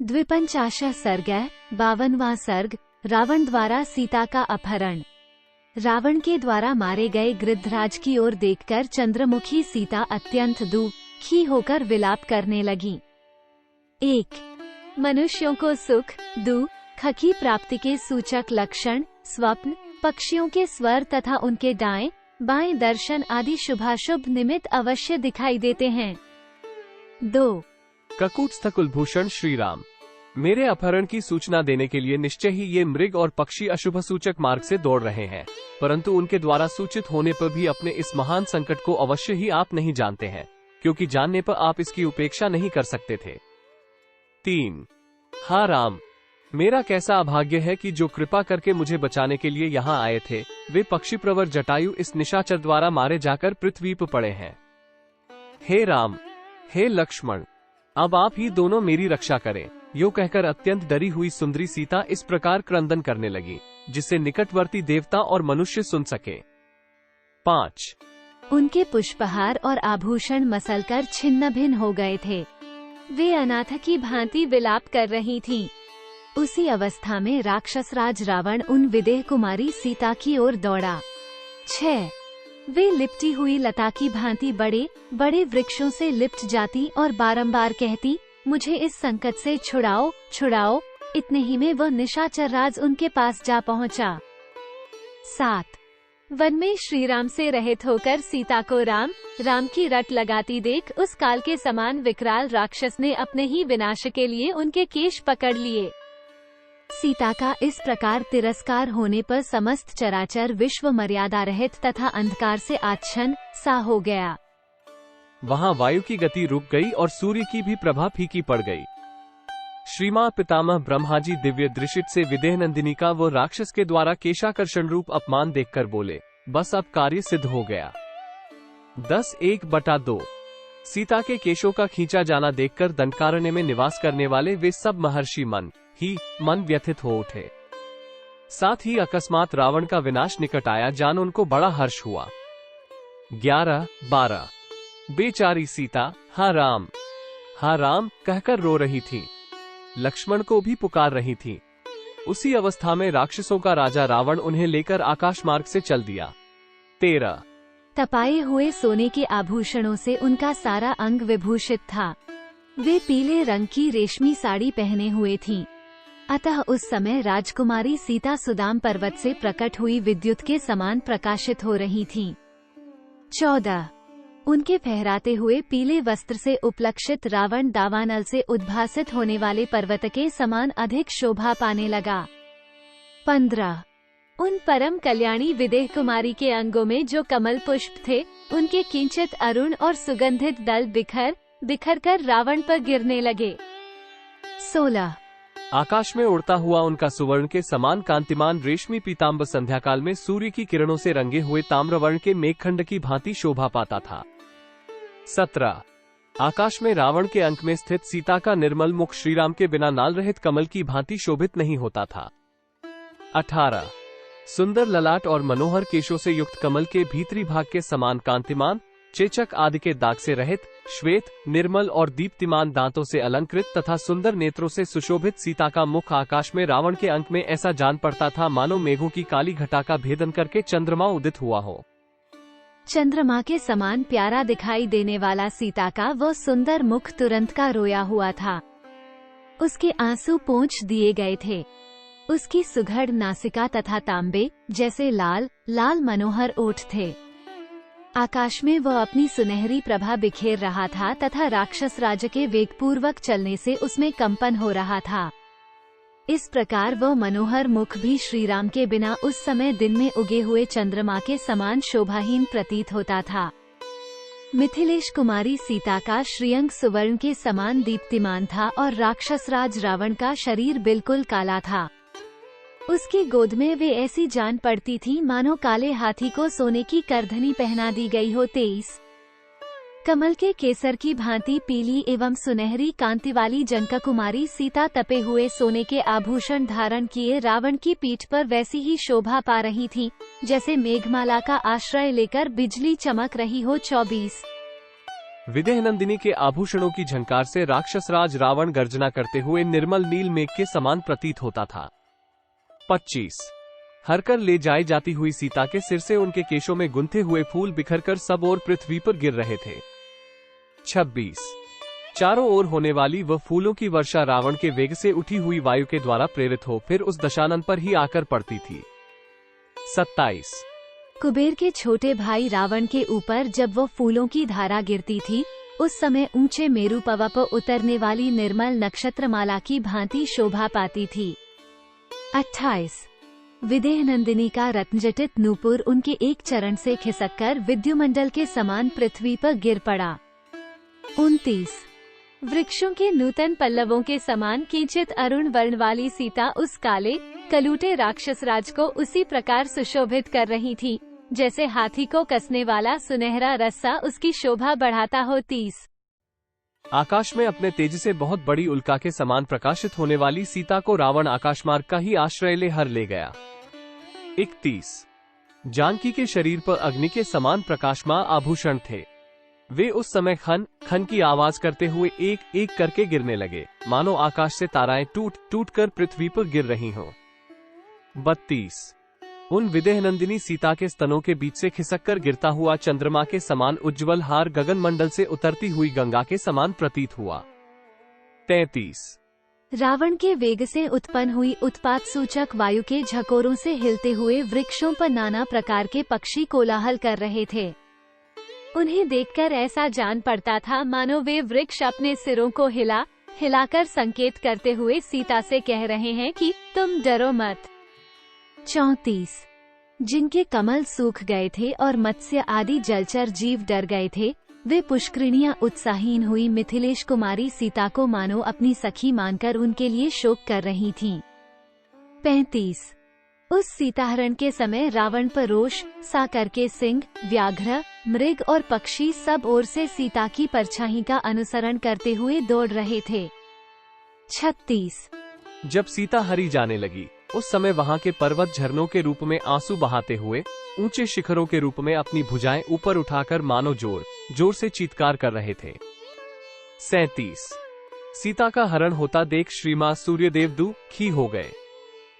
द्विपंचाशः सर्गः 52वां सर्ग। रावण द्वारा सीता का अपहरण। रावण के द्वारा मारे गए गृद्धराज की ओर देखकर चंद्रमुखी सीता अत्यंत दुखी होकर विलाप करने लगी। 1. मनुष्यों को सुख दुख की प्राप्ति के सूचक लक्षण स्वप्न, पक्षियों के स्वर तथा उनके दाएं बाएं दर्शन आदि शुभाशुभ निमित्त अवश्य दिखाई देते हैं। 2. ककूटस्थ कुलभूषण श्री राम, मेरे अपहरण की सूचना देने के लिए निश्चय ही ये मृग और पक्षी अशुभ सूचक मार्ग से दौड़ रहे हैं, परंतु उनके द्वारा सूचित होने पर भी अपने इस महान संकट को अवश्य ही आप नहीं जानते हैं, क्योंकि जानने पर आप इसकी उपेक्षा नहीं कर सकते थे। 3. हा राम, मेरा कैसा अभाग्य है कि जो कृपा करके मुझे बचाने के लिए यहाँ आए थे, वे पक्षी प्रवर जटायु इस निशाचर द्वारा मारे जाकर पृथ्वी पर पड़े हैं। हे राम, हे लक्ष्मण, अब आप ही दोनों मेरी रक्षा करें। यो कहकर अत्यंत डरी हुई सुंदरी सीता इस प्रकार क्रंदन करने लगी, जिससे निकटवर्ती देवता और मनुष्य सुन सके। 5. उनके पुष्पहार और आभूषण मसलकर छिन्न भिन्न हो गए थे। वे अनाथ की भांति विलाप कर रही थीं। उसी अवस्था में राक्षसराज रावण उन विदेह कुमारी सीता की ओर दौड़ा। 6. वे लिपटी हुई लता की भांति बड़े बड़े वृक्षों से लिपट जाती और बारंबार कहती, मुझे इस संकट से छुड़ाओ छुड़ाओ। इतने ही में वह निशाचर राज उनके पास जा पहुंचा। 7. वन में श्री राम से रहित होकर सीता को राम राम की रट लगाती देख उस काल के समान विकराल राक्षस ने अपने ही विनाश के लिए उनके केश पकड़ लिए। सीता का इस प्रकार तिरस्कार होने पर समस्त चराचर विश्व मर्यादा रहित तथा अंधकार से आच्छन्न सा हो गया। वहाँ वायु की गति रुक गई और सूर्य की भी प्रभा फीकी पड़ गई। श्रीमा पितामह ब्रह्माजी दिव्य दृष्टि से विदेह नंदिनी का वो राक्षस के द्वारा केशाकर्षण रूप अपमान देखकर बोले, बस अब कार्य सिद्ध हो गया। 10:1/2 सीता के केशों का खींचा जाना देखकर दंडकारण्य में निवास करने वाले वे सब महर्षि मन व्यथित हो उठे। साथ ही अकस्मात रावण का विनाश निकट आया जान उनको बड़ा हर्ष हुआ। 11:12 बेचारी सीता हा राम कहकर रो रही थी, लक्ष्मण को भी पुकार रही थी। उसी अवस्था में राक्षसों का राजा रावण उन्हें लेकर आकाश मार्ग से चल दिया। 13 तपाए हुए सोने के आभूषणों से उनका सारा अंग विभूषित था। वे पीले रंग की रेशमी साड़ी पहने हुए थीं। अतः उस समय राजकुमारी सीता सुदाम पर्वत से प्रकट हुई विद्युत के समान प्रकाशित हो रही थीं। 14 उनके फहराते हुए पीले वस्त्र से उपलक्षित रावण दावानल से उद्भासित होने वाले पर्वत के समान अधिक शोभा पाने लगा। 15 उन परम कल्याणी विदेह कुमारी के अंगों में जो कमल पुष्प थे, उनके किंचित अरुण और सुगंधित दल बिखर कर रावण पर गिरने लगे। 16 आकाश में उड़ता हुआ उनका सुवर्ण के समान कांतिमान रेशमी पीताम्बर संध्याकाल में सूर्य की किरणों से रंगे हुए ताम्रवर्ण के मेघखंड की भांति शोभा पाता था। 17 आकाश में रावण के अंक में स्थित सीता का निर्मल मुख श्रीराम के बिना नाल रहित कमल की भांति शोभित नहीं होता था। 18 सुंदर ललाट और मनोहर केशों से युक्त कमल के भीतरी भाग के समान कांतिमान, चेचक आदि के दाग से रहित, श्वेत, निर्मल और दीप्तिमान दांतों से अलंकृत तथा सुंदर नेत्रों से सुशोभित सीता का मुख आकाश में रावण के अंक में ऐसा जान पड़ता था मानो मेघों की काली घटा का भेदन करके चंद्रमा उदित हुआ हो। चंद्रमा के समान प्यारा दिखाई देने वाला सीता का वो सुंदर मुख तुरंत का रोया हुआ था। उसके आंसू पोंछ दिए गए थे। उसकी सुघड़ नासिका तथा तांबे जैसे लाल लाल मनोहर ओठ थे। आकाश में वह अपनी सुनहरी प्रभा बिखेर रहा था तथा राक्षस राज के वेगपूर्वक चलने से उसमें कंपन हो रहा था। इस प्रकार वह मनोहर मुख भी श्रीराम के बिना उस समय दिन में उगे हुए चंद्रमा के समान शोभाहीन प्रतीत होता था। मिथिलेश कुमारी सीता का श्रीअंग सुवर्ण के समान दीप्तिमान था और राक्षसराज रावण का शरीर बिल्कुल काला था। उसकी गोद में वे ऐसी जान पड़ती थी मानो काले हाथी को सोने की करधनी पहना दी गई हो। 23 कमल के केसर की भांति पीली एवं सुनहरी कांति वाली जनक कुमारी सीता तपे हुए सोने के आभूषण धारण किए रावण की पीठ पर वैसी ही शोभा पा रही थी जैसे मेघमाला का आश्रय लेकर बिजली चमक रही हो। 24 विदेहनंदिनी के आभूषणों की झंकार से राक्षसराज रावण गर्जना करते हुए निर्मल नील मेघ के समान प्रतीत होता था। 25 हरकर ले जाई जाती हुई सीता के सिर से उनके केशों में गुंथे हुए फूल बिखरकर सब ओर पृथ्वी पर गिर रहे थे। 26 चारों ओर होने वाली वह फूलों की वर्षा रावण के वेग से उठी हुई वायु के द्वारा प्रेरित हो फिर उस दशानन पर ही आकर पड़ती थी। 27 कुबेर के छोटे भाई रावण के ऊपर जब वो फूलों की धारा गिरती थी, उस समय ऊंचे मेरु पर्वत पर उतरने वाली निर्मल नक्षत्रमाला की भांति शोभा पाती थी। 28 विदेहनंदिनी का रत्नजटित नूपुर उनके एक चरण से खिसककर विद्युमंडल के समान पृथ्वी पर गिर पड़ा। 29 वृक्षों के नूतन पल्लवों के समान किंचित अरुण वर्ण वाली सीता उस काले कलूटे राक्षसराज को उसी प्रकार सुशोभित कर रही थी जैसे हाथी को कसने वाला सुनहरा रस्सा उसकी शोभा बढ़ाता हो। 30 आकाश में अपने तेज से बहुत बड़ी उल्का के समान प्रकाशित होने वाली सीता को रावण आकाशमार्ग का ही आश्रय ले हर ले गया। 31 जानकी के शरीर पर अग्नि के समान प्रकाशमान आभूषण थे। वे उस समय खन खन की आवाज करते हुए एक एक करके गिरने लगे, मानो आकाश से ताराएं टूट टूट कर पृथ्वी पर गिर रही हों। 32 उन विदेहनंदिनी सीता के स्तनों के बीच से खिसककर गिरता हुआ चंद्रमा के समान उज्ज्वल हार गगन मंडल से उतरती हुई गंगा के समान प्रतीत हुआ। 33 रावण के वेग से उत्पन्न हुई उत्पात सूचक वायु के झकोरों से हिलते हुए वृक्षों पर नाना प्रकार के पक्षी कोलाहल कर रहे थे। उन्हें देखकर ऐसा जान पड़ता था मानो वे वृक्ष अपने सिरों को हिलाकर संकेत करते हुए सीता से कह रहे हैं कि तुम डरो मत। 34 जिनके कमल सूख गए थे और मत्स्य आदि जलचर जीव डर गए थे, वे पुष्करिणियां उत्साहीन हुई मिथिलेश कुमारी सीता को मानो अपनी सखी मानकर उनके लिए शोक कर रही थीं। 35 उस सीताहरण के समय रावण पर रोष सा करके सिंह, व्याघ्र, मृग और पक्षी सब ओर से सीता की परछाई का अनुसरण करते हुए दौड़ रहे थे। 36 जब सीता हरी जाने लगी, उस समय वहां के पर्वत झरनों के रूप में आंसू बहाते हुए ऊंचे शिखरों के रूप में अपनी भुजाएं ऊपर उठाकर मानो जोर जोर से चीत्कार कर रहे थे। 37 सीता का हरण होता देख श्रीमान सूर्यदेव दुखी हो गए।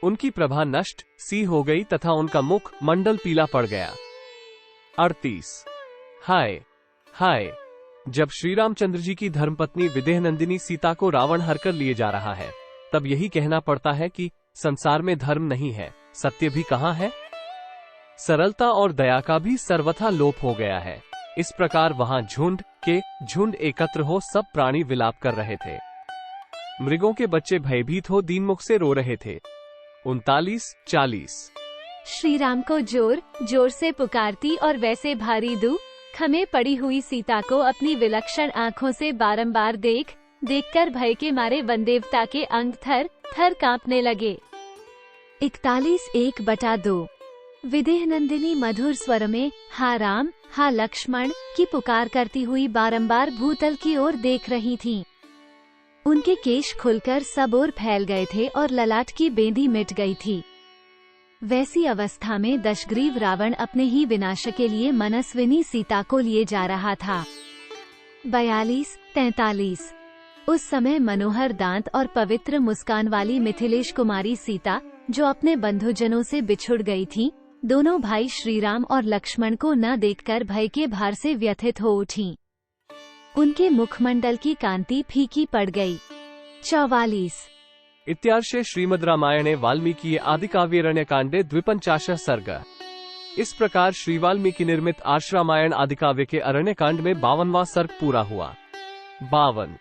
उनकी प्रभा नष्ट सी हो गई तथा उनका मुख मंडल पीला पड़ गया। 38 हाय हाय जब श्री रामचंद्र जी की धर्मपत्नी विदेहनंदिनी सीता को रावण हर कर लिए जा रहा है, तब यही कहना पड़ता है कि संसार में धर्म नहीं है, सत्य भी कहाँ है, सरलता और दया का भी सर्वथा लोप हो गया है। इस प्रकार वहां झुंड के झुंड एकत्र हो सब प्राणी विलाप कर रहे थे। मृगों के बच्चे भयभीत हो दीनमुख से रो रहे थे। 39-40 श्री राम को जोर जोर से पुकारती और वैसे भारी दुख में पड़ी हुई सीता को अपनी विलक्षण आँखों से बारंबार देखकर भय के मारे वनदेवता के अंग थर थर कांपने लगे। 41:1/2 विदेहनंदिनी मधुर स्वर में हा राम हा लक्ष्मण की पुकार करती हुई बारंबार भूतल की ओर देख रही थीं। उनके केश खुलकर सब ओर फैल गए थे और ललाट की बेंदी मिट गई थी। वैसी अवस्था में दशग्रीव रावण अपने ही विनाश के लिए मनस्विनी सीता को लिए जा रहा था। 42-43 उस समय मनोहर दांत और पवित्र मुस्कान वाली मिथिलेश कुमारी सीता, जो अपने बंधुजनों से बिछुड़ गई थी, दोनों भाई श्रीराम और लक्ष्मण को न देखकर भय के भार से व्यथित हो उठीं। उनके मुखमंडल की कांति फीकी पड़ गई। 44 इत्यार्षे श्रीमद् रामायणे वाल्मीकि आदिकाव्यरण्य कांडे 52 सर्ग। इस प्रकार श्री वाल्मीकि निर्मित आर्ष रामायण आदिकाव्य के अरण्य कांड में 52वां सर्ग पूरा हुआ। 52